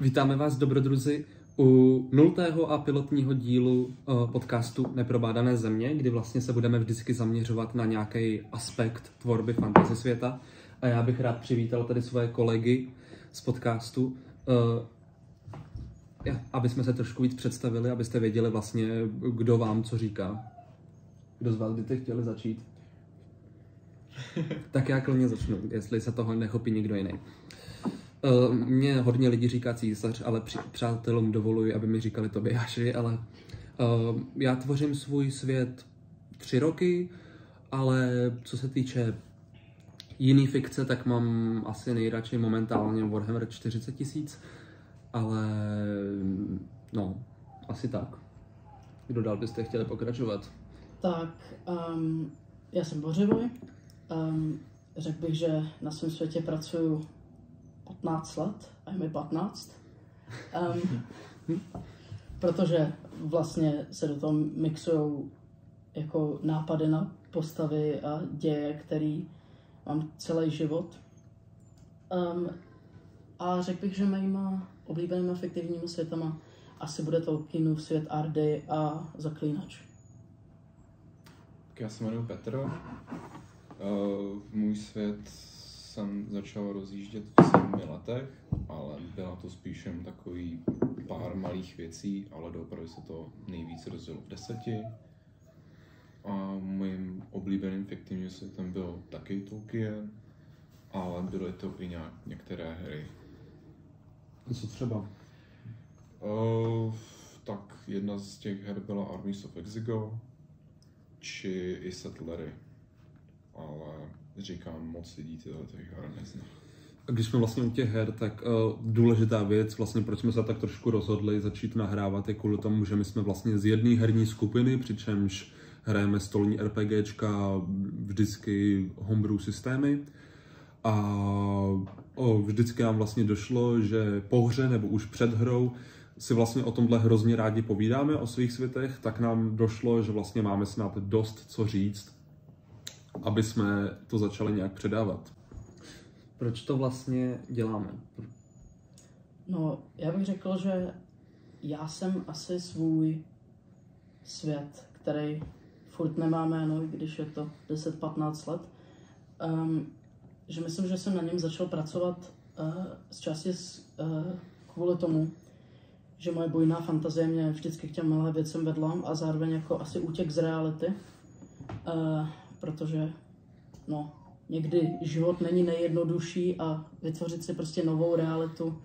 Vítáme vás, dobrodruzi, u 0. a pilotního dílu podcastu Neprobádané země, kdy vlastně se budeme vždycky zaměřovat na nějaký aspekt tvorby fantasy světa. A já bych rád přivítal tady svoje kolegy z podcastu, aby jsme se trošku víc představili, abyste věděli vlastně, kdo vám co říká. Kdo z vás byste chtěli začít? Tak já klidně začnu, jestli se toho nechopí někdo jiný. Mě hodně lidí říká císař, ale přátelům dovoluji, aby mi říkali Tobiáši, ale já tvořím svůj svět 3 roky, ale co se týče jiný fikce, tak mám asi nejradši momentálně Warhammer 40 000, ale no, asi tak. Kdo dál byste chtěli pokračovat? Tak, já jsem Bořivoj. Řekl bych, že na svém světě pracuju 15 let, a je mi 15. Protože vlastně se do toho mixujou jako nápady na postavy a děje, který mám celý život. A řekl bych, že mýma oblíbenými fiktivními světama asi bude Tolkienův svět Ardy a Zaklínač. Já se jmenuji Petr. Můj svět jsem začal rozjíždět v 7 letech, ale byla to spíš jen takový pár malých věcí, ale doopravdy se to nejvíc rozdělilo v 10. A mým oblíbeným fiktivním světem byl taky Tolkien, ale byly to i některé hry. Co třeba? Tak jedna z těch her byla Armies of Exegol, či i Settlery, ale říkám, moc lidí tyhle hry nezná. A když jsme vlastně u těch her, tak důležitá věc, vlastně proč jsme se tak trošku rozhodli začít nahrávat, je kvůli tomu, že my jsme vlastně z jedné herní skupiny, přičemž hrajeme stolní RPGčka, vždycky homebrew systémy. A vždycky nám vlastně došlo, že po hře nebo už před hrou si vlastně o tomhle hrozně rádi povídáme, o svých světech, tak nám došlo, že vlastně máme snad dost co říct, aby jsme to začali nějak předávat. Proč to vlastně děláme? No, já bych řekl, že já jsem asi svůj svět, který furt nemá jméno, i když je to 10-15 let, že myslím, že jsem na něm začal pracovat z části kvůli tomu, že moje bujná fantazie mě vždycky k těm malým věcem vedla a zároveň jako asi útěk z reality, protože no, někdy život není nejjednodušší a vytvořit si prostě novou realitu,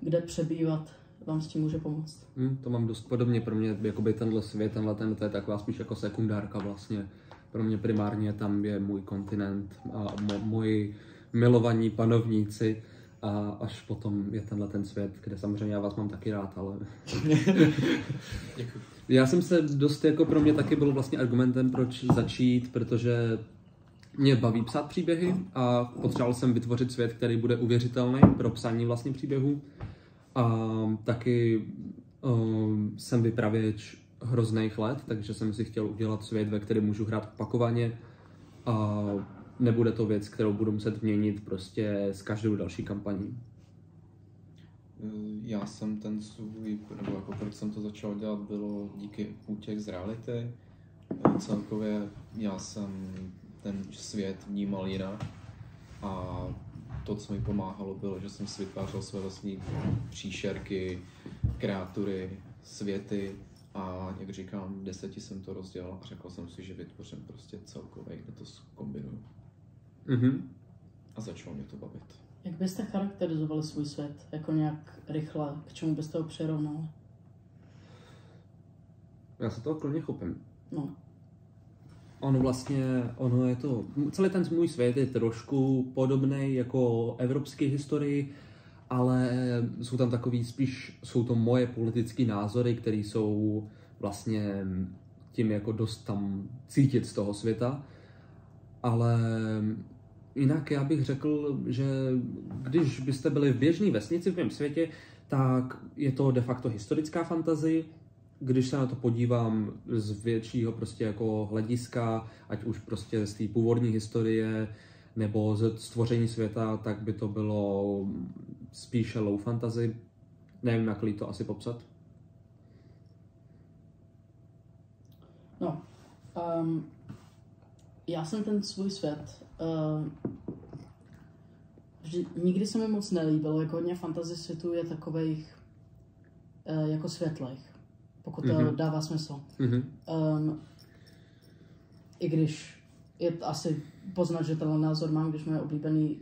kde přebývat, vám s tím může pomoct. To mám dost podobně, pro mě jakoby tenhle svět, to je taková spíš jako sekundárka vlastně. Pro mě primárně tam je můj kontinent a moji milovaní panovníci a až potom je ten svět, kde samozřejmě já vás mám taky rád, ale... Já jsem se dost, jako pro mě taky byl vlastně argumentem, proč začít, protože mě baví psát příběhy a potřeboval jsem vytvořit svět, který bude uvěřitelný pro psaní vlastně příběhů. A taky jsem vypravěč hrozných let, takže jsem si chtěl udělat svět, ve kterém můžu hrát opakovaně a nebude to věc, kterou budu muset měnit prostě s každou další kampaní. Já jsem ten svůj, nebo jako proč jsem to začal dělat, bylo díky útěk z reality. Celkově já jsem ten svět vnímal jinak a to, co mi pomáhalo, bylo, že jsem si vytvářel své vlastní příšerky, kreatury, světy a jak říkám, 10 jsem to rozdělal a řekl jsem si, že vytvořím prostě celkově, kde to zkombinuju. A začalo mě to bavit. Jak byste charakterizovali svůj svět? Jako nějak rychle? K čemu byste ho přirovnali? Já se toho klidně chopím. No. Ono je to, celý ten můj svět je trošku podobný jako evropské historii, ale jsou tam takový, spíš jsou to moje politické názory, které jsou vlastně tím jako dost tam cítit z toho světa, ale jinak já bych řekl, že když byste byli v běžné vesnici v mém světě, tak je to de facto historická fantasy. Když se na to podívám z většího prostě jako hlediska, ať už prostě z té původní historie nebo ze stvoření světa, tak by to bylo spíše low fantasy. Nevím, jak to asi popsat. No, já jsem ten svůj svět, nikdy se mi moc nelíbilo, jako hodně fantasy světů je takovejch jako světlejch, pokud to dává smysl. I když je asi poznat, že tenhle názor mám, když moje oblíbený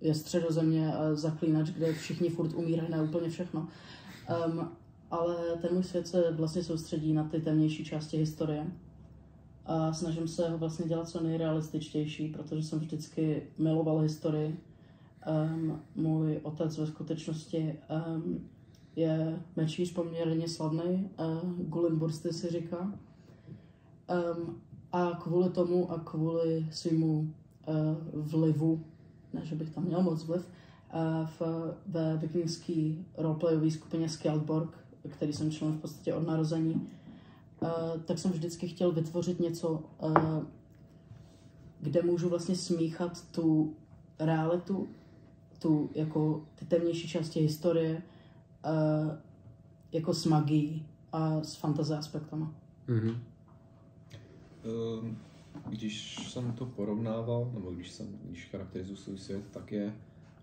je Středozemě a Zaklínač, kde všichni furt umírají na úplně všechno. Ale ten můj svět se vlastně soustředí na ty temnější části historie. A snažím se ho vlastně dělat co nejrealističtější, protože jsem vždycky miloval historii. Můj otec ve skutečnosti je mečíř poměrně slavný, Gulimbursty si říká. A kvůli tomu a kvůli svému vlivu, ne, že bych tam měl moc vliv, ve vikingské roleplayové skupině Skjaldborg, který jsem člen v podstatě od narození, tak jsem vždycky chtěl vytvořit něco, kde můžu vlastně smíchat tu realitu, jako ty temnější části historie, jako s magií a s fantasy aspektama. Když jsem to porovnával, nebo když charakterizuji svůj svět, tak je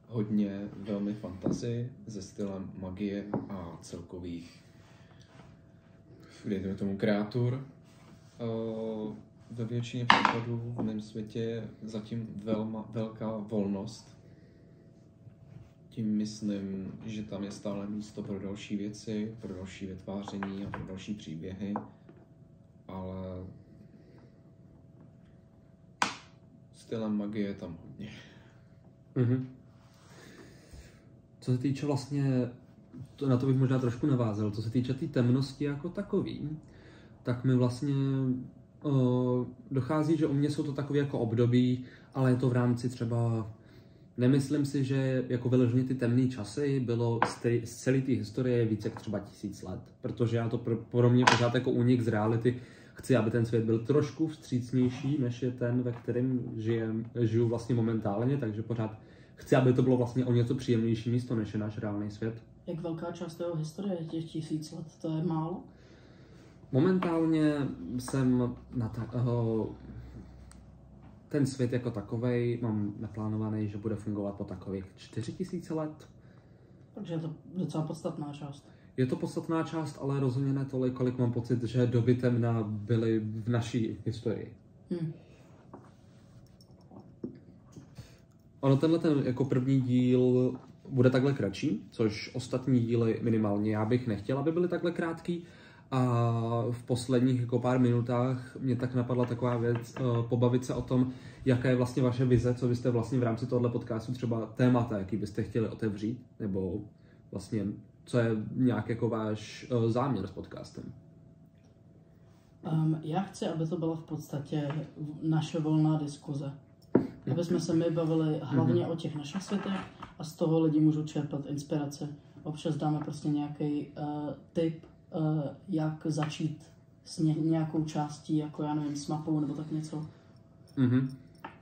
hodně velmi fantasy se stylem magie a celkových, dejme tomu, kreatur. Ve většině případů v mém světě je zatím velká volnost. Tím myslím, že tam je stále místo pro další věci, pro další vytváření a pro další příběhy, ale stylem magie je tam hodně. Co se týče vlastně, na to bych možná trošku navázal, co se týče té temnosti jako takový, tak mi vlastně dochází, že u mě jsou to takové jako období, ale je to v rámci třeba, nemyslím si, že jako vyloženě ty temné časy bylo z celé té historie více jak třeba 1000 let, protože já to pro mě pořád jako únik z reality chci, aby ten svět byl trošku vstřícnější, než je ten, ve kterém žiju vlastně momentálně, takže pořád chci, aby to bylo vlastně o něco příjemnější místo, než je náš reálný svět. Jak velká část toho historie je těch 1000 let? To je málo? Momentálně jsem na ten svět jako takovej mám naplánovaný, že bude fungovat po takových 4000 let. Takže je to docela podstatná část. Je to podstatná část, ale rozhodně ne tolik, kolik mám pocit, že doby temna byly v naší historii. Ono tenhle jako první díl bude takhle kratší, což ostatní díly minimálně já bych nechtěl, aby byly takhle krátký. A v posledních jako pár minutách mě tak napadla taková věc, pobavit se o tom, jaká je vlastně vaše vize, co byste vlastně v rámci tohoto podcastu třeba témata, jaký byste chtěli otevřít, nebo vlastně co je nějak jako váš záměr s podcastem. Já chci, aby to byla v podstatě naše volná diskuze. Aby jsme se my bavili hlavně o těch našich světech a z toho lidi můžou čerpat inspiraci. Občas dáme prostě nějaký tip, jak začít s nějakou částí, jako já nevím, s mapou nebo tak něco.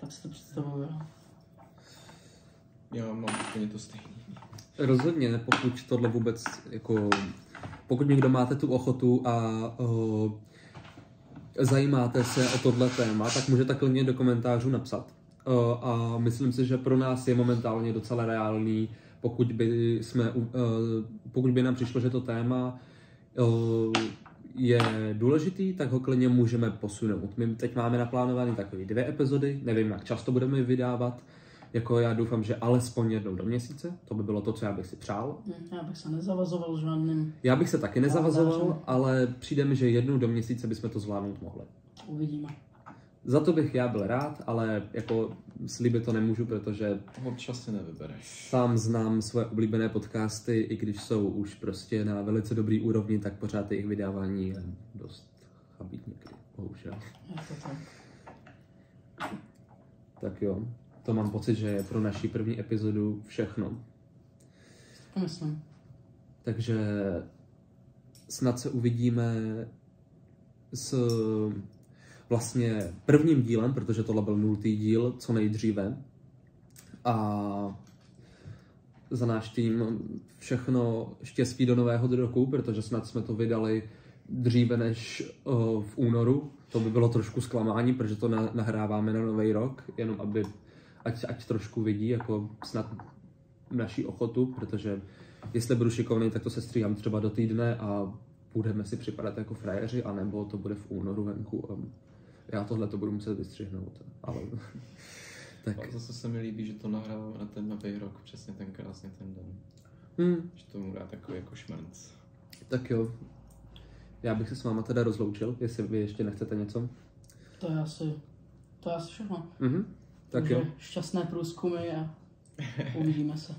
Tak si to představuju. Já mám úplně to stejný. Rozhodně, pokud tohle vůbec, jako, pokud někdo máte tu ochotu a zajímáte se o tohle téma, tak můžete klidně do komentářů napsat. A myslím si, že pro nás je momentálně docela reálný, pokud by nám přišlo, že to téma je důležitý, tak ho klidně můžeme posunout. My teď máme naplánované takové 2 epizody, nevím, jak často budeme vydávat. Jako já doufám, že alespoň jednou do měsíce, to by bylo to, co já bych si přál. Já bych se nezavazoval žádným. Já bych se taky nezavazoval, ale přijde mi, že jednou do měsíce bychom to zvládnout mohli. Uvidíme. Za to bych já byl rád, ale jako slíbit to nemůžu, protože Občas si nevybereš. sám znám svoje oblíbené podcasty, i když jsou už prostě na velice dobrý úrovni, tak pořád jejich vydávání je dost chabý někdy, bohužel. Je to tak. Tak jo, to mám pocit, že je pro naši první epizodu všechno. Tak myslím. Takže snad se uvidíme s vlastně prvním dílem, protože tohle byl 0. díl, co nejdříve. A za náš tým všechno štěstí do nového roku, protože snad jsme to vydali dříve než v únoru. To by bylo trošku zklamání, protože to nahráváme na nový rok, jenom aby ať trošku vidí jako snad naši ochotu, protože jestli budu šikovný, tak to se stříhám třeba do týdne a budeme si připadat jako frajeři, anebo to bude v únoru venku. Já tohle to budu muset vystřihnout, ale tak. A zase se mi líbí, že to nahráváme na ten nový rok, přesně ten krásný ten den. Že tomu dá takový jako šmrnc. Tak jo. Já bych se s váma teda rozloučil, jestli vy ještě nechcete něco. To je asi všechno. Tak jo. Šťastné průzkumy a uvidíme se.